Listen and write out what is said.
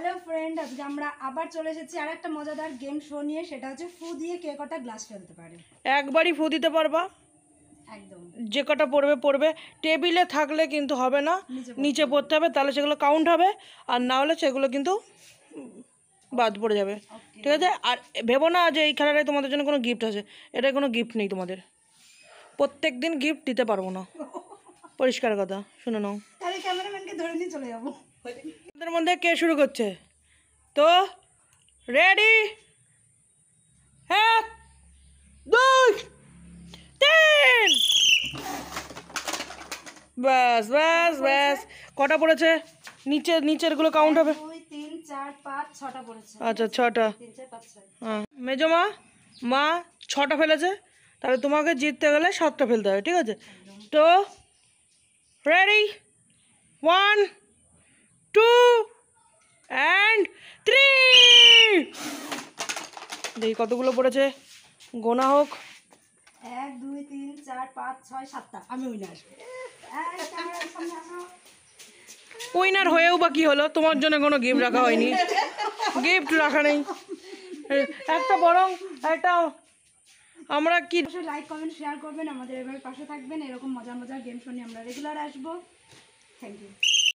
Hello friend, আজকে আমরা আবার চলে এসেছি আর একটা মজাদার গেম শো নিয়ে। সেটা হচ্ছে ফু দিয়ে কে কটা গ্লাস ফেলতে পারে। একবারই ফু দিতে পারবা, একদম যে কটা পড়বে পড়বে। টেবিলে থাকলে কিন্তু হবে না, নিচে পড়তে হবে, তাহলে সেগুলো কাউন্ট হবে, আর না হলে সেগুলো কিন্তু বাদ পড়ে যাবে। ঠিক আছে? আর ভেবো না যে এই খেলাটায় তোমাদের জন্য কোনো গিফট আছে, এটা কোনো গিফট নেই তোমাদের। প্রত্যেক দিন গিফট দিতে পারবো না, পরিষ্কার কথা। শুনে নাও, তাহলে ক্যামেরাম্যানকে ধরে নিয়ে চলে যাবো। আমাদের মধ্যে কে শুরু করছে? তো রেডি, 1 2 3। ব্যাস ব্যাস ব্যাস। কটা পড়েছে? নিচেরগুলো কাউন্ট হবে। 2 3 4 5 6টা পড়েছে। আচ্ছা, 6টা। 3 4 5 6। হ্যাঁ, মেজো মা 6টা ফেলেছে, তাহলে তোমাকে জিততে গেলে 7টা ফেলতে হবে। ঠিক আছে? তো রেডি, 1 2 অ্যান্ড 3। দেখি কতগুলো পড়েছে, গোনা হোক। 1 2 3 4 5 6 7টা। আমি উইনার। উইনার হয়েও বা কি হলো? তোমার জন্য কোনো গিফট রাখা হয়নি, গিফট রাখা নেই একটা। বরং একটা আমরা কি, লাইক কমেন্ট শেয়ার করবেন, আমাদের এবার পাশে থাকবেন। এরকম মজার মজার গেম শো নিয়ে আমরা রেগুলার আসবো। Thank you.